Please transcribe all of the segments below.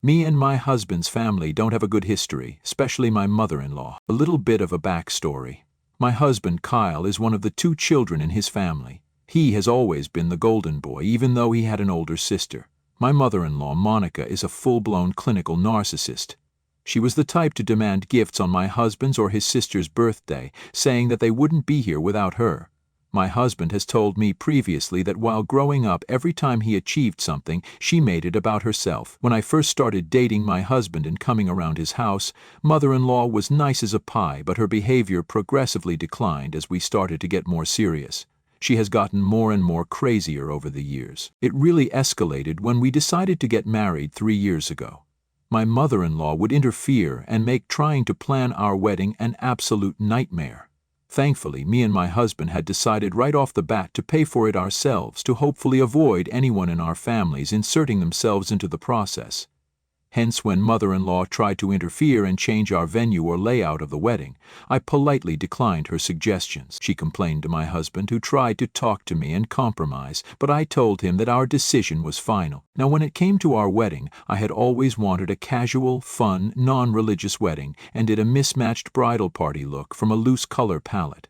Me and my husband's family don't have a good history, especially my mother-in-law. A little bit of a backstory. My husband, Kyle, is one of the 2 children in his family. He has always been the golden boy, even though he had an older sister. My mother-in-law, Monica, is a full-blown clinical narcissist. She was the type to demand gifts on my husband's or his sister's birthday, saying that they wouldn't be here without her. My husband has told me previously that while growing up, every time he achieved something, she made it about herself. When I first started dating my husband and coming around his house, mother-in-law was nice as a pie, but her behavior progressively declined as we started to get more serious. She has gotten more and more crazier over the years. It really escalated when we decided to get married 3 years ago. My mother-in-law would interfere and make trying to plan our wedding an absolute nightmare. Thankfully, me and my husband had decided right off the bat to pay for it ourselves to hopefully avoid anyone in our families inserting themselves into the process. Hence, when mother-in-law tried to interfere and change our venue or layout of the wedding, I politely declined her suggestions. She complained to my husband, who tried to talk to me and compromise, but I told him that our decision was final. Now, when it came to our wedding, I had always wanted a casual, fun, non-religious wedding and did a mismatched bridal party look from a loose color palette.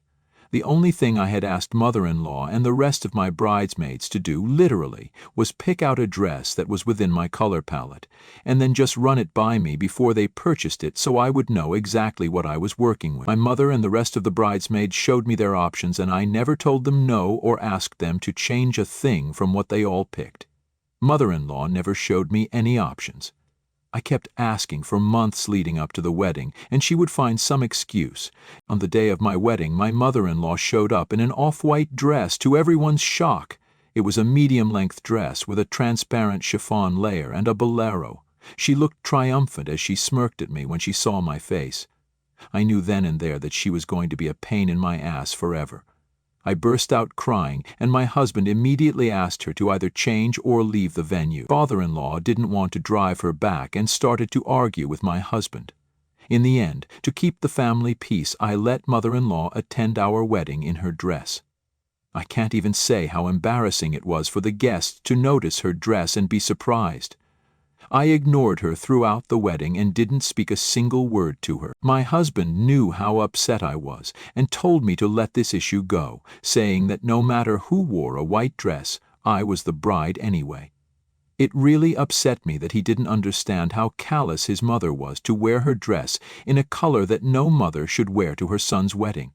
The only thing I had asked mother-in-law and the rest of my bridesmaids to do, literally, was pick out a dress that was within my color palette, and then just run it by me before they purchased it so I would know exactly what I was working with. My mother and the rest of the bridesmaids showed me their options, and I never told them no or asked them to change a thing from what they all picked. Mother-in-law never showed me any options. I kept asking for months leading up to the wedding, and she would find some excuse. On the day of my wedding, my mother-in-law showed up in an off-white dress to everyone's shock. It was a medium-length dress with a transparent chiffon layer and a bolero. She looked triumphant as she smirked at me when she saw my face. I knew then and there that she was going to be a pain in my ass forever. I burst out crying, and my husband immediately asked her to either change or leave the venue. Father-in-law didn't want to drive her back and started to argue with my husband. In the end, to keep the family peace, I let mother-in-law attend our wedding in her dress. I can't even say how embarrassing it was for the guests to notice her dress and be surprised. I ignored her throughout the wedding and didn't speak a single word to her. My husband knew how upset I was and told me to let this issue go, saying that no matter who wore a white dress, I was the bride anyway. It really upset me that he didn't understand how callous his mother was to wear her dress in a color that no mother should wear to her son's wedding.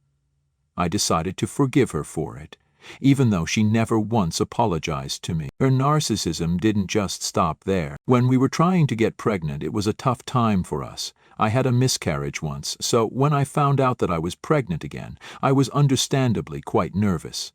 I decided to forgive her for it, even though she never once apologized to me. Her narcissism didn't just stop there. When we were trying to get pregnant, it was a tough time for us. I had a miscarriage once, so when I found out that I was pregnant again, I was understandably quite nervous.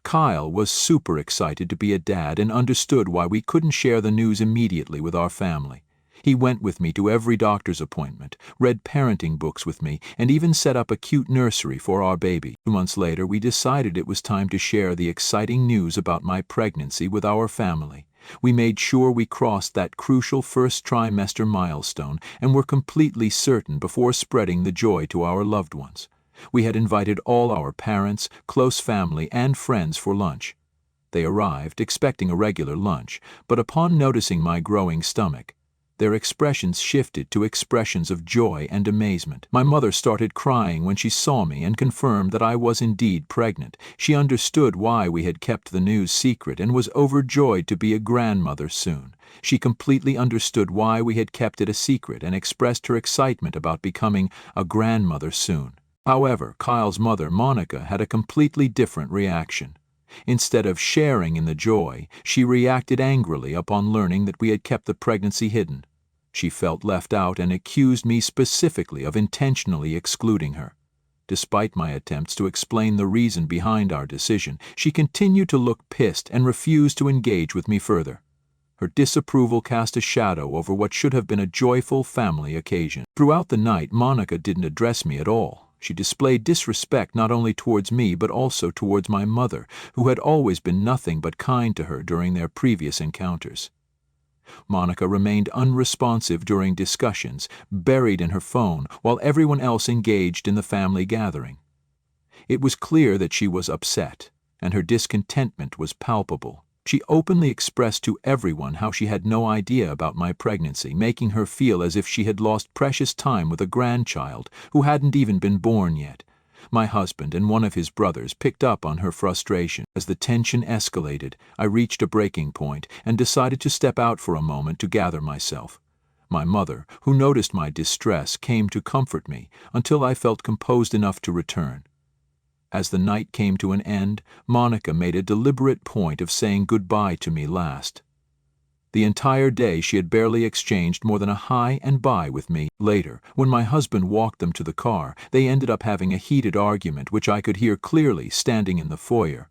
Kyle was super excited to be a dad and understood why we couldn't share the news immediately with our family. He went with me to every doctor's appointment, read parenting books with me, and even set up a cute nursery for our baby. 2 months later, we decided it was time to share the exciting news about my pregnancy with our family. We made sure we crossed that crucial first trimester milestone and were completely certain before spreading the joy to our loved ones. We had invited all our parents, close family, and friends for lunch. They arrived expecting a regular lunch, but upon noticing my growing stomach, their expressions shifted to expressions of joy and amazement. My mother started crying when she saw me and confirmed that I was indeed pregnant. She understood why we had kept the news secret and was overjoyed to be a grandmother soon. She completely understood why we had kept it a secret and expressed her excitement about becoming a grandmother soon. However, Kyle's mother, Monica, had a completely different reaction. Instead of sharing in the joy, she reacted angrily upon learning that we had kept the pregnancy hidden. She felt left out and accused me specifically of intentionally excluding her. Despite my attempts to explain the reason behind our decision, she continued to look pissed and refused to engage with me further. Her disapproval cast a shadow over what should have been a joyful family occasion. Throughout the night, Monica didn't address me at all. She displayed disrespect not only towards me but also towards my mother, who had always been nothing but kind to her during their previous encounters. Monica remained unresponsive during discussions, buried in her phone, while everyone else engaged in the family gathering. It was clear that she was upset, and her discontentment was palpable. She openly expressed to everyone how she had no idea about my pregnancy, making her feel as if she had lost precious time with a grandchild who hadn't even been born yet. My husband and one of his brothers picked up on her frustration. As the tension escalated, I reached a breaking point and decided to step out for a moment to gather myself. My mother, who noticed my distress, came to comfort me until I felt composed enough to return. As the night came to an end, Monica made a deliberate point of saying goodbye to me last. The entire day she had barely exchanged more than a hi and bye with me. Later, when my husband walked them to the car, they ended up having a heated argument which I could hear clearly standing in the foyer.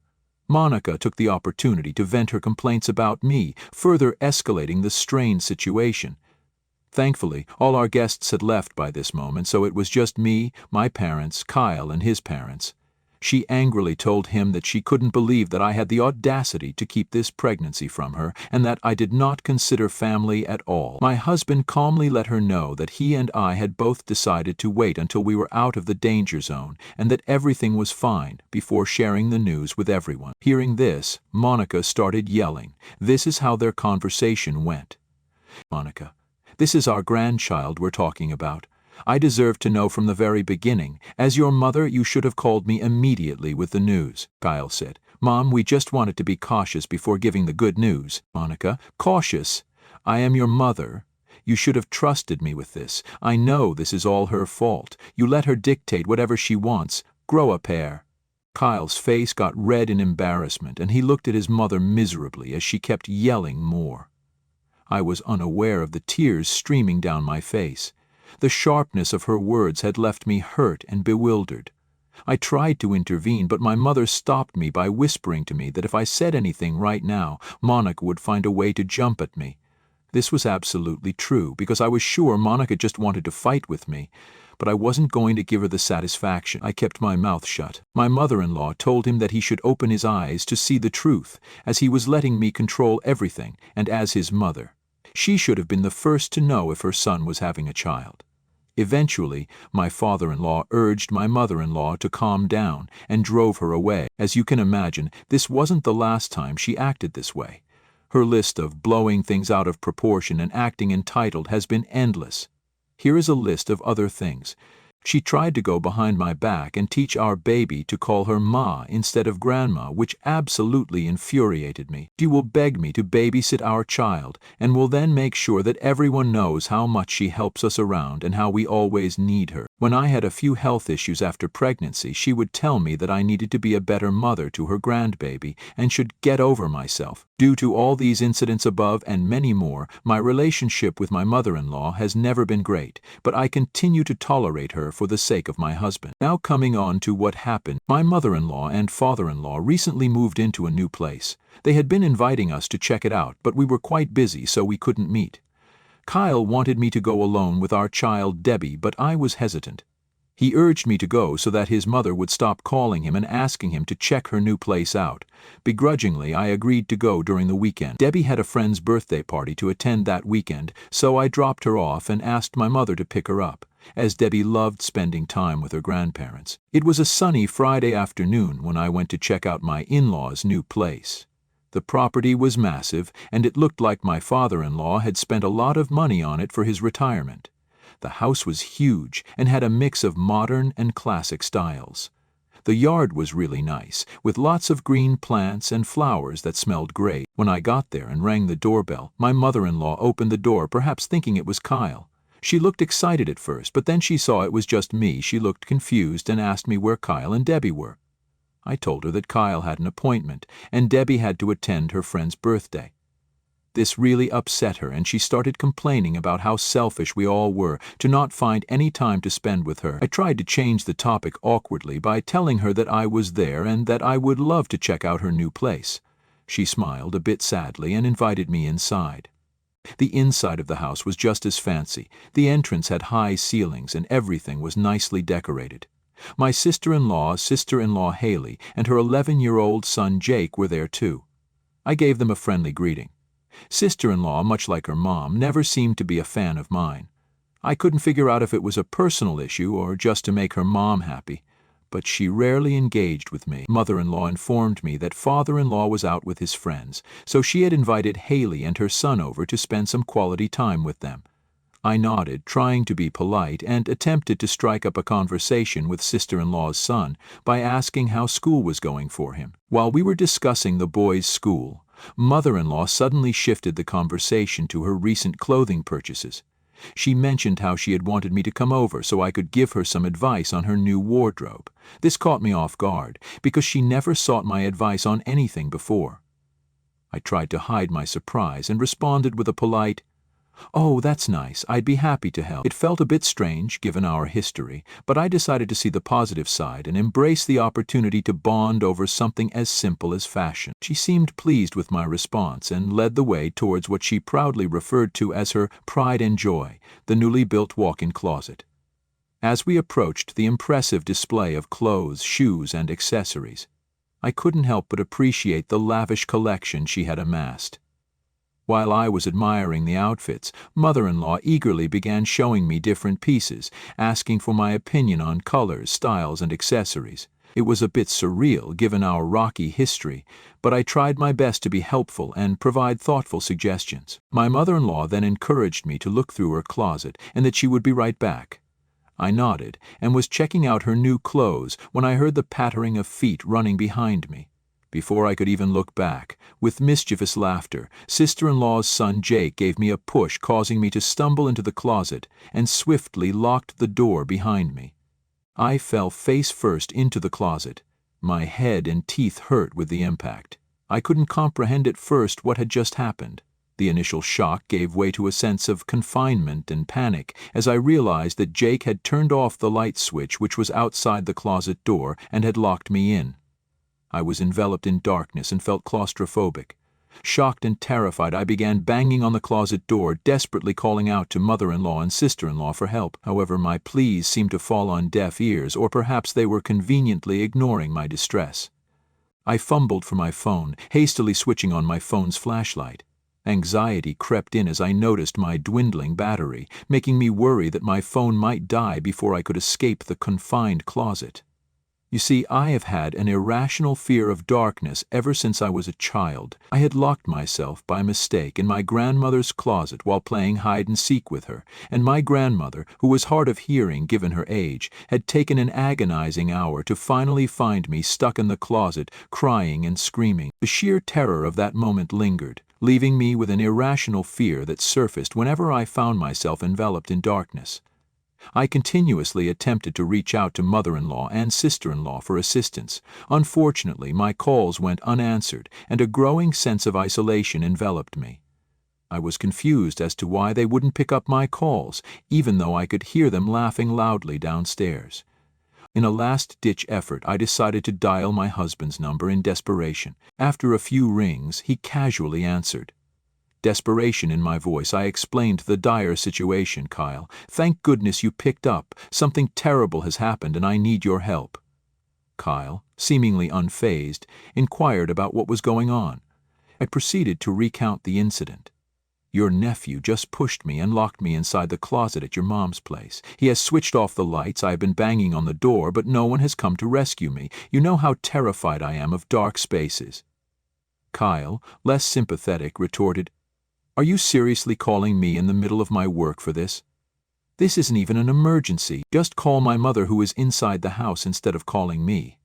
Monica took the opportunity to vent her complaints about me, further escalating the strained situation. Thankfully, all our guests had left by this moment, so it was just me, my parents, Kyle, and his parents. She angrily told him that she couldn't believe that I had the audacity to keep this pregnancy from her, and that I did not consider family at all. My husband calmly let her know that he and I had both decided to wait until we were out of the danger zone, and that everything was fine, before sharing the news with everyone. Hearing this, Monica started yelling. This is how their conversation went. Monica, this is our grandchild we're talking about. I deserve to know from the very beginning. As your mother, you should have called me immediately with the news, Kyle said. Mom, we just wanted to be cautious before giving the good news. Monica, cautious? I am your mother. You should have trusted me with this. I know this is all her fault. You let her dictate whatever she wants. Grow a pair. Kyle's face got red in embarrassment, and he looked at his mother miserably as she kept yelling more. I was unaware of the tears streaming down my face. The sharpness of her words had left me hurt and bewildered. I tried to intervene, but my mother stopped me by whispering to me that if I said anything right now, Monica would find a way to jump at me. This was absolutely true, because I was sure Monica just wanted to fight with me, but I wasn't going to give her the satisfaction. I kept my mouth shut. My mother-in-law told him that he should open his eyes to see the truth, as he was letting me control everything, and as his mother. She should have been the first to know if her son was having a child. Eventually, my father-in-law urged my mother-in-law to calm down and drove her away. As you can imagine, this wasn't the last time she acted this way. Her list of blowing things out of proportion and acting entitled has been endless. Here is a list of other things. She tried to go behind my back and teach our baby to call her Ma instead of Grandma, which absolutely infuriated me. She will beg me to babysit our child, and will then make sure that everyone knows how much she helps us around and how we always need her. When I had a few health issues after pregnancy, she would tell me that I needed to be a better mother to her grandbaby and should get over myself. Due to all these incidents above and many more, my relationship with my mother-in-law has never been great, but I continue to tolerate her for the sake of my husband. Now coming on to what happened, my mother-in-law and father-in-law recently moved into a new place. They had been inviting us to check it out, but we were quite busy, so we couldn't meet. Kyle wanted me to go alone with our child Debbie, but I was hesitant. He urged me to go so that his mother would stop calling him and asking him to check her new place out. Begrudgingly, I agreed to go during the weekend. Debbie had a friend's birthday party to attend that weekend, so I dropped her off and asked my mother to pick her up, as Debbie loved spending time with her grandparents. It was a sunny Friday afternoon when I went to check out my in-laws' new place. The property was massive, and it looked like my father-in-law had spent a lot of money on it for his retirement. The house was huge and had a mix of modern and classic styles. The yard was really nice, with lots of green plants and flowers that smelled great. When I got there and rang the doorbell, my mother-in-law opened the door, perhaps thinking it was Kyle. She looked excited at first, but then she saw it was just me. She looked confused and asked me where Kyle and Debbie were. I told her that Kyle had an appointment, and Debbie had to attend her friend's birthday. This really upset her, and she started complaining about how selfish we all were to not find any time to spend with her. I tried to change the topic awkwardly by telling her that I was there and that I would love to check out her new place. She smiled a bit sadly and invited me inside. The inside of the house was just as fancy. The entrance had high ceilings and everything was nicely decorated. My sister-in-law Haley, and her 11-year-old son Jake were there too. I gave them a friendly greeting. Sister-in-law, much like her mom, never seemed to be a fan of mine. I couldn't figure out if it was a personal issue or just to make her mom happy. but she rarely engaged with me. Mother-in-law informed me that father-in-law was out with his friends, so she had invited Haley and her son over to spend some quality time with them. I nodded, trying to be polite, and attempted to strike up a conversation with sister-in-law's son by asking how school was going for him. While we were discussing the boys' school, mother-in-law suddenly shifted the conversation to her recent clothing purchases. She mentioned how she had wanted me to come over so I could give her some advice on her new wardrobe. This caught me off guard, because she never sought my advice on anything before. I tried to hide my surprise and responded with a polite, "Oh, that's nice. I'd be happy to help." It felt a bit strange, given our history, but I decided to see the positive side and embrace the opportunity to bond over something as simple as fashion. She seemed pleased with my response and led the way towards what she proudly referred to as her pride and joy, the newly built walk-in closet. As we approached the impressive display of clothes, shoes, and accessories, I couldn't help but appreciate the lavish collection she had amassed. While I was admiring the outfits, mother-in-law eagerly began showing me different pieces, asking for my opinion on colors, styles, and accessories. It was a bit surreal given our rocky history, but I tried my best to be helpful and provide thoughtful suggestions. My mother-in-law then encouraged me to look through her closet and that she would be right back. I nodded and was checking out her new clothes when I heard the pattering of feet running behind me. Before I could even look back, with mischievous laughter, sister-in-law's son Jake gave me a push, causing me to stumble into the closet, and swiftly locked the door behind me. I fell face first into the closet. My head and teeth hurt with the impact. I couldn't comprehend at first what had just happened. The initial shock gave way to a sense of confinement and panic as I realized that Jake had turned off the light switch which was outside the closet door and had locked me in. I was enveloped in darkness and felt claustrophobic. Shocked and terrified, I began banging on the closet door, desperately calling out to mother-in-law and sister-in-law for help. However, my pleas seemed to fall on deaf ears, or perhaps they were conveniently ignoring my distress. I fumbled for my phone, hastily switching on my phone's flashlight. Anxiety crept in as I noticed my dwindling battery, making me worry that my phone might die before I could escape the confined closet. You see, I have had an irrational fear of darkness ever since I was a child. I had locked myself by mistake in my grandmother's closet while playing hide-and-seek with her, and my grandmother, who was hard of hearing given her age, had taken an agonizing hour to finally find me stuck in the closet, crying and screaming. The sheer terror of that moment lingered, leaving me with an irrational fear that surfaced whenever I found myself enveloped in darkness. I continuously attempted to reach out to mother-in-law and sister-in-law for assistance. Unfortunately, my calls went unanswered, and a growing sense of isolation enveloped me. I was confused as to why they wouldn't pick up my calls, even though I could hear them laughing loudly downstairs. In a last-ditch effort, I decided to dial my husband's number in desperation. After a few rings, he casually answered. Desperation in my voice, I explained the dire situation. "Kyle, thank goodness you picked up. Something terrible has happened and I need your help." Kyle, seemingly unfazed, inquired about what was going on. I proceeded to recount the incident. "Your nephew just pushed me and locked me inside the closet at your mom's place. He has switched off the lights. I have been banging on the door, but no one has come to rescue me. You know how terrified I am of dark spaces." Kyle, less sympathetic, retorted, "Are you seriously calling me in the middle of my work for this? This isn't even an emergency. Just call my mother who is inside the house instead of calling me."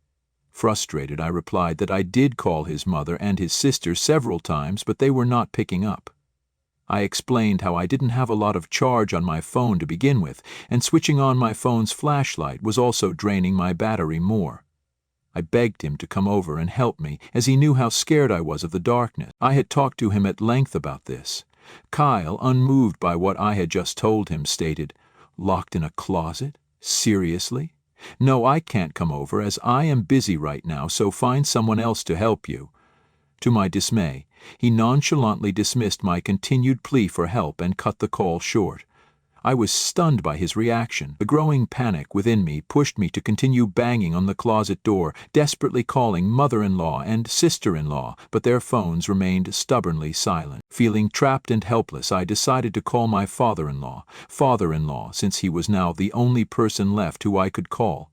Frustrated, I replied that I did call his mother and his sister several times, but they were not picking up. I explained how I didn't have a lot of charge on my phone to begin with, and switching on my phone's flashlight was also draining my battery more. I begged him to come over and help me, as he knew how scared I was of the darkness. I had talked to him at length about this. Kyle, unmoved by what I had just told him, stated, "Locked in a closet? Seriously? No, I can't come over, as I am busy right now, so find someone else to help you." To my dismay, he nonchalantly dismissed my continued plea for help and cut the call short. I was stunned by his reaction. The growing panic within me pushed me to continue banging on the closet door, desperately calling mother-in-law and sister-in-law, but their phones remained stubbornly silent. Feeling trapped and helpless, I decided to call my father-in-law, since he was now the only person left who I could call.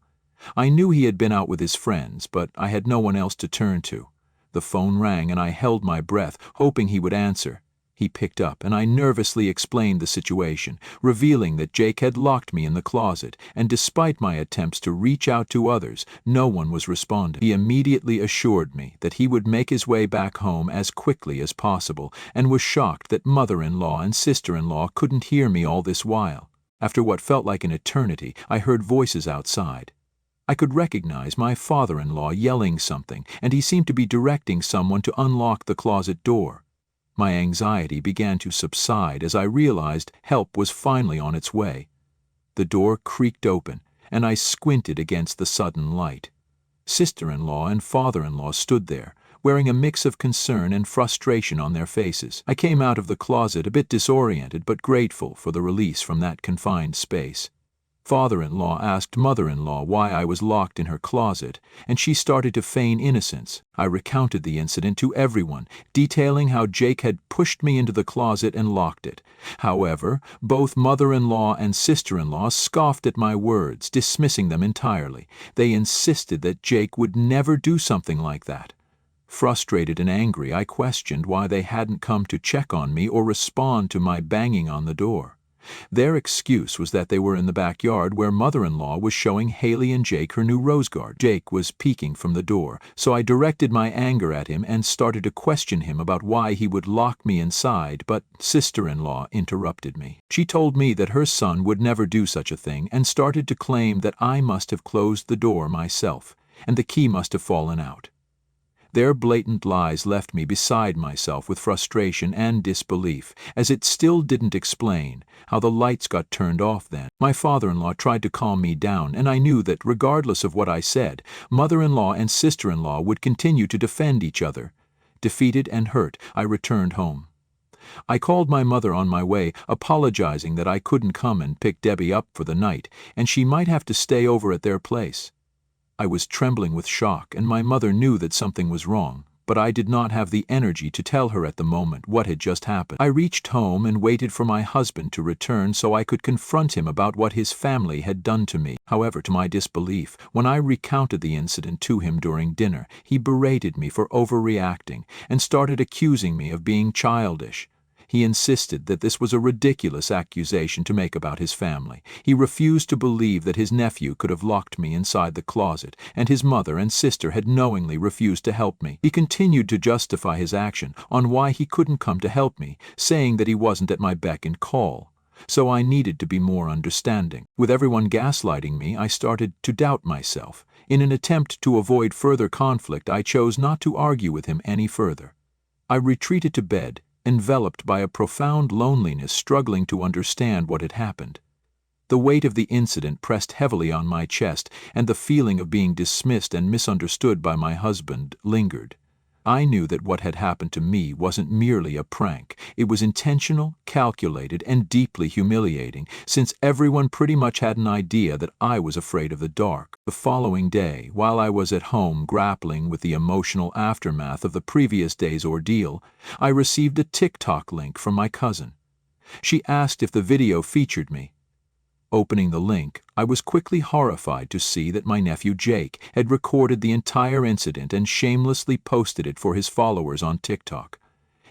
I knew he had been out with his friends, but I had no one else to turn to. The phone rang and I held my breath, hoping he would answer. He picked up and I nervously explained the situation, revealing that Jake had locked me in the closet, and despite my attempts to reach out to others, no one was responding. He immediately assured me that he would make his way back home as quickly as possible, and was shocked that mother-in-law and sister-in-law couldn't hear me all this while. After what felt like an eternity, I heard voices outside. I could recognize my father-in-law yelling something, and he seemed to be directing someone to unlock the closet door. My anxiety began to subside as I realized help was finally on its way. The door creaked open, and I squinted against the sudden light. Sister-in-law and father-in-law stood there, wearing a mix of concern and frustration on their faces. I came out of the closet a bit disoriented but grateful for the release from that confined space. Father-in-law asked mother-in-law why I was locked in her closet, and she started to feign innocence. I recounted the incident to everyone, detailing how Jake had pushed me into the closet and locked it. However, both mother-in-law and sister-in-law scoffed at my words, dismissing them entirely. They insisted that Jake would never do something like that. Frustrated and angry, I questioned why they hadn't come to check on me or respond to my banging on the door. Their excuse was that they were in the backyard where mother-in-law was showing Haley and Jake her new rose garden. Jake was peeking from the door, so I directed my anger at him and started to question him about why he would lock me inside, but sister-in-law interrupted me. She told me that her son would never do such a thing and started to claim that I must have closed the door myself, and the key must have fallen out. Their blatant lies left me beside myself with frustration and disbelief, as it still didn't explain how the lights got turned off then. My father-in-law tried to calm me down, and I knew that regardless of what I said, mother-in-law and sister-in-law would continue to defend each other. Defeated and hurt, I returned home. I called my mother on my way, apologizing that I couldn't come and pick Debbie up for the night, and she might have to stay over at their place. I was trembling with shock, and my mother knew that something was wrong, but I did not have the energy to tell her at the moment what had just happened. I reached home and waited for my husband to return so I could confront him about what his family had done to me. However, to my disbelief, when I recounted the incident to him during dinner, he berated me for overreacting and started accusing me of being childish. He insisted that this was a ridiculous accusation to make about his family. He refused to believe that his nephew could have locked me inside the closet, and his mother and sister had knowingly refused to help me. He continued to justify his action on why he couldn't come to help me, saying that he wasn't at my beck and call. So I needed to be more understanding. With everyone gaslighting me, I started to doubt myself. In an attempt to avoid further conflict, I chose not to argue with him any further. I retreated to bed, enveloped by a profound loneliness, struggling to understand what had happened. The weight of the incident pressed heavily on my chest, and the feeling of being dismissed and misunderstood by my husband lingered. I knew that what had happened to me wasn't merely a prank. It was intentional, calculated, and deeply humiliating, since everyone pretty much had an idea that I was afraid of the dark. The following day, while I was at home grappling with the emotional aftermath of the previous day's ordeal, I received a TikTok link from my cousin. She asked if the video featured me. Opening the link, I was quickly horrified to see that my nephew Jake had recorded the entire incident and shamelessly posted it for his followers on TikTok.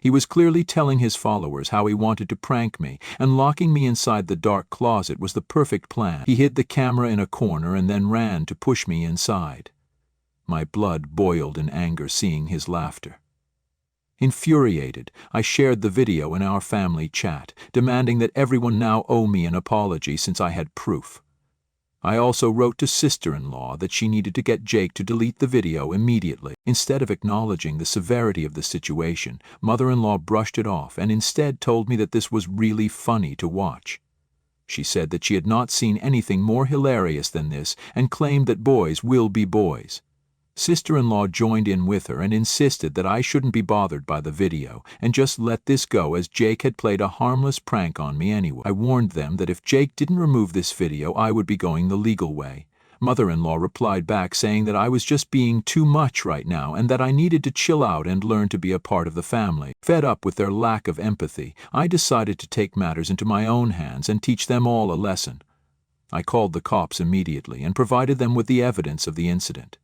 He was clearly telling his followers how he wanted to prank me, and locking me inside the dark closet was the perfect plan. He hid the camera in a corner and then ran to push me inside. My blood boiled in anger seeing his laughter. Infuriated, I shared the video in our family chat, demanding that everyone now owe me an apology since I had proof. I also wrote to sister-in-law that she needed to get Jake to delete the video immediately. Instead of acknowledging the severity of the situation, mother-in-law brushed it off and instead told me that this was really funny to watch. She said that she had not seen anything more hilarious than this and claimed that boys will be boys. Sister-in-law joined in with her and insisted that I shouldn't be bothered by the video and just let this go, as Jake had played a harmless prank on me anyway. I warned them that if Jake didn't remove this video, I would be going the legal way. Mother-in-law replied back saying that I was just being too much right now and that I needed to chill out and learn to be a part of the family. Fed up with their lack of empathy, I decided to take matters into my own hands and teach them all a lesson. I called the cops immediately and provided them with the evidence of the incident.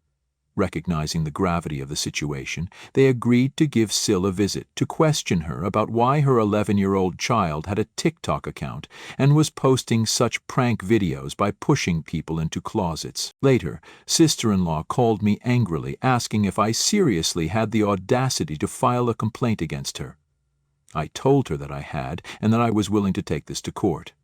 Recognizing the gravity of the situation, they agreed to give Sil a visit to question her about why her 11-year-old child had a TikTok account and was posting such prank videos by pushing people into closets. Later, sister-in-law called me angrily asking if I seriously had the audacity to file a complaint against her. I told her that I had and that I was willing to take this to court.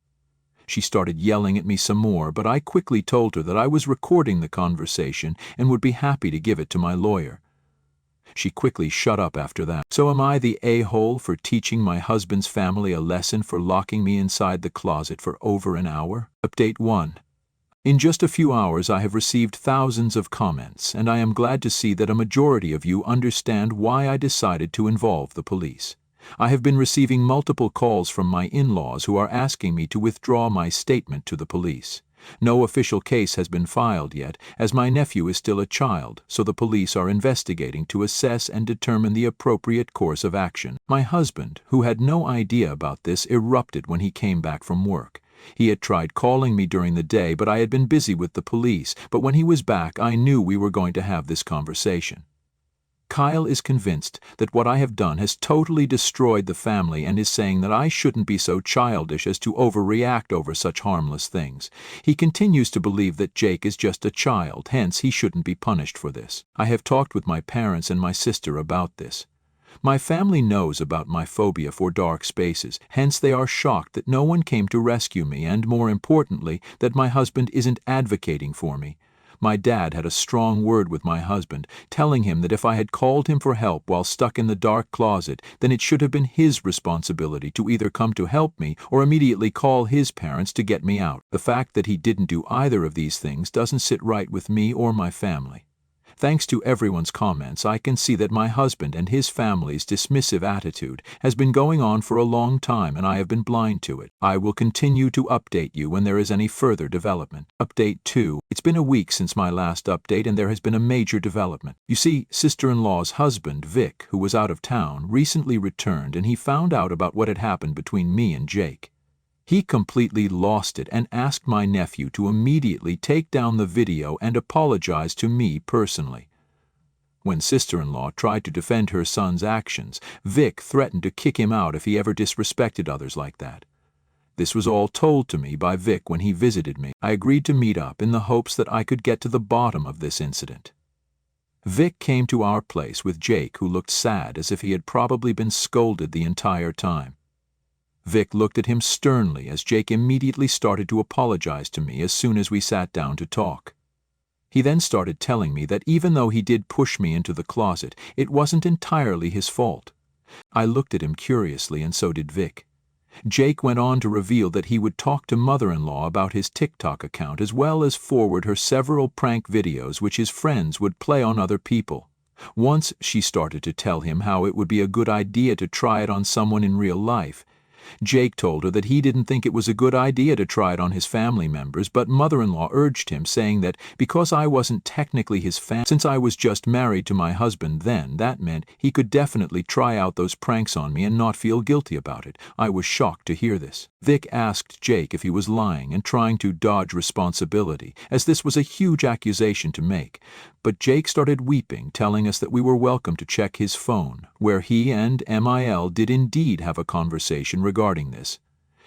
She started yelling at me some more, but I quickly told her that I was recording the conversation and would be happy to give it to my lawyer. She quickly shut up after that. So am I the a-hole for teaching my husband's family a lesson for locking me inside the closet for over an hour? Update 1. In just a few hours I have received thousands of comments, and I am glad to see that a majority of you understand why I decided to involve the police. I have been receiving multiple calls from my in-laws who are asking me to withdraw my statement to the police. No official case has been filed yet, as my nephew is still a child, so the police are investigating to assess and determine the appropriate course of action. My husband, who had no idea about this, erupted when he came back from work. He had tried calling me during the day, but I had been busy with the police, but when he was back I knew we were going to have this conversation. Kyle is convinced that what I have done has totally destroyed the family and is saying that I shouldn't be so childish as to overreact over such harmless things. He continues to believe that Jake is just a child, hence he shouldn't be punished for this. I have talked with my parents and my sister about this. My family knows about my phobia for dark spaces, hence they are shocked that no one came to rescue me and, more importantly, that my husband isn't advocating for me. My dad had a strong word with my husband, telling him that if I had called him for help while stuck in the dark closet, then it should have been his responsibility to either come to help me or immediately call his parents to get me out. The fact that he didn't do either of these things doesn't sit right with me or my family. Thanks to everyone's comments, I can see that my husband and his family's dismissive attitude has been going on for a long time and I have been blind to it. I will continue to update you when there is any further development. Update 2. It's been a week since my last update and there has been a major development. You see, sister-in-law's husband, Vic, who was out of town, recently returned and he found out about what had happened between me and Jake. He completely lost it and asked my nephew to immediately take down the video and apologize to me personally. When sister-in-law tried to defend her son's actions, Vic threatened to kick him out if he ever disrespected others like that. This was all told to me by Vic when he visited me. I agreed to meet up in the hopes that I could get to the bottom of this incident. Vic came to our place with Jake, who looked sad as if he had probably been scolded the entire time. Vic looked at him sternly as Jake immediately started to apologize to me as soon as we sat down to talk. He then started telling me that even though he did push me into the closet, it wasn't entirely his fault. I looked at him curiously and so did Vic. Jake went on to reveal that he would talk to mother-in-law about his TikTok account as well as forward her several prank videos which his friends would play on other people. Once she started to tell him how it would be a good idea to try it on someone in real life. Jake told her that he didn't think it was a good idea to try it on his family members, but mother-in-law urged him, saying that because I wasn't technically his fan, since I was just married to my husband then, that meant he could definitely try out those pranks on me and not feel guilty about it. I was shocked to hear this. Vic asked Jake if he was lying and trying to dodge responsibility, as this was a huge accusation to make. But Jake started weeping, telling us that we were welcome to check his phone, where he and MIL did indeed have a conversation regarding this.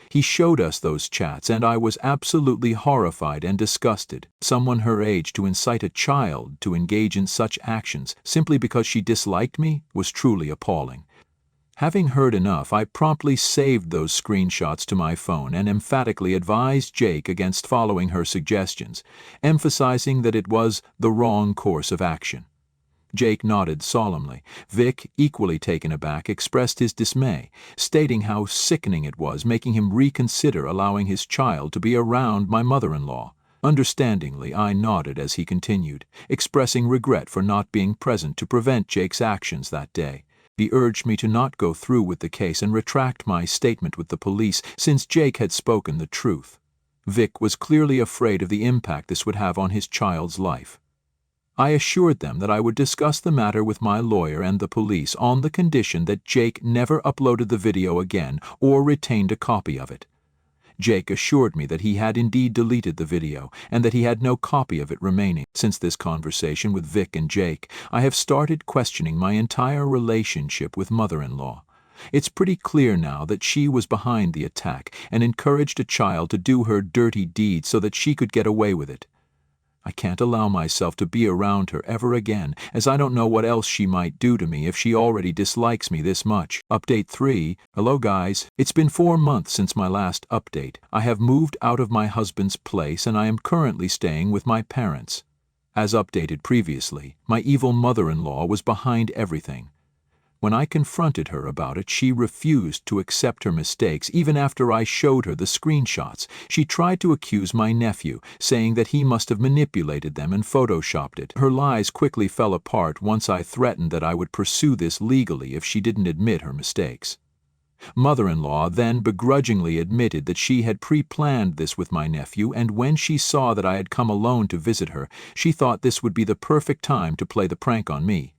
He showed us those chats and I was absolutely horrified and disgusted. Someone her age to incite a child to engage in such actions simply because she disliked me was truly appalling. Having heard enough, I promptly saved those screenshots to my phone and emphatically advised Jake against following her suggestions, emphasizing that it was the wrong course of action. Jake nodded solemnly. Vic, equally taken aback, expressed his dismay, stating how sickening it was, making him reconsider allowing his child to be around my mother-in-law. Understandingly, I nodded as he continued, expressing regret for not being present to prevent Jake's actions that day. He urged me to not go through with the case and retract my statement with the police since Jake had spoken the truth. Vic was clearly afraid of the impact this would have on his child's life. I assured them that I would discuss the matter with my lawyer and the police on the condition that Jake never uploaded the video again or retained a copy of it. Jake assured me that he had indeed deleted the video and that he had no copy of it remaining. Since this conversation with Vic and Jake, I have started questioning my entire relationship with mother-in-law. It's pretty clear now that she was behind the attack and encouraged a child to do her dirty deed so that she could get away with it. I can't allow myself to be around her ever again, as I don't know what else she might do to me if she already dislikes me this much. Update 3. Hello guys. It's been 4 months since my last update. I have moved out of my husband's place and I am currently staying with my parents. As updated previously, my evil mother-in-law was behind everything. When I confronted her about it, she refused to accept her mistakes even after I showed her the screenshots. She tried to accuse my nephew, saying that he must have manipulated them and photoshopped it. Her lies quickly fell apart once I threatened that I would pursue this legally if she didn't admit her mistakes. Mother-in-law then begrudgingly admitted that she had pre-planned this with my nephew, and when she saw that I had come alone to visit her, she thought this would be the perfect time to play the prank on me.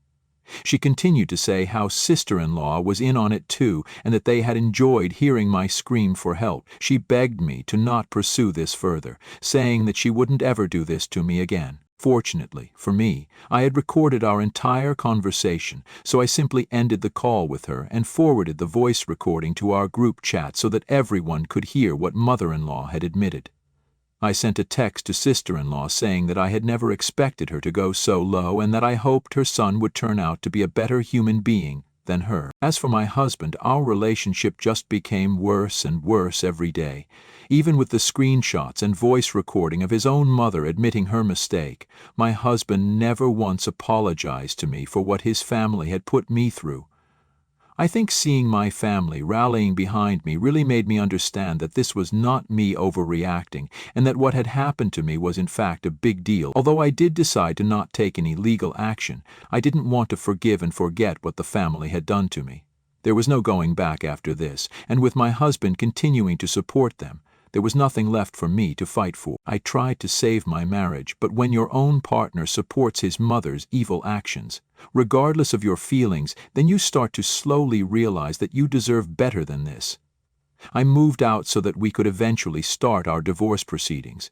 She continued to say how sister-in-law was in on it too and that they had enjoyed hearing my scream for help. She begged me to not pursue this further, saying that she wouldn't ever do this to me again. Fortunately, for me, I had recorded our entire conversation, so I simply ended the call with her and forwarded the voice recording to our group chat so that everyone could hear what mother-in-law had admitted. I sent a text to sister-in-law saying that I had never expected her to go so low and that I hoped her son would turn out to be a better human being than her. As for my husband, our relationship just became worse and worse every day. Even with the screenshots and voice recording of his own mother admitting her mistake, my husband never once apologized to me for what his family had put me through. I think seeing my family rallying behind me really made me understand that this was not me overreacting and that what had happened to me was in fact a big deal. Although I did decide to not take any legal action, I didn't want to forgive and forget what the family had done to me. There was no going back after this, and with my husband continuing to support them, there was nothing left for me to fight for. I tried to save my marriage, but when your own partner supports his mother's evil actions, regardless of your feelings, then you start to slowly realize that you deserve better than this. I moved out so that we could eventually start our divorce proceedings.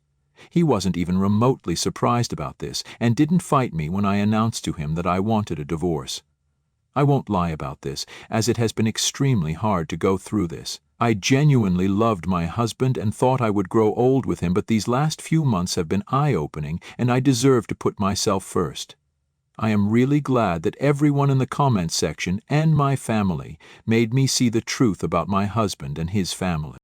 He wasn't even remotely surprised about this and didn't fight me when I announced to him that I wanted a divorce. I won't lie about this, as it has been extremely hard to go through this. I genuinely loved my husband and thought I would grow old with him, but these last few months have been eye-opening and I deserve to put myself first. I am really glad that everyone in the comments section and my family made me see the truth about my husband and his family.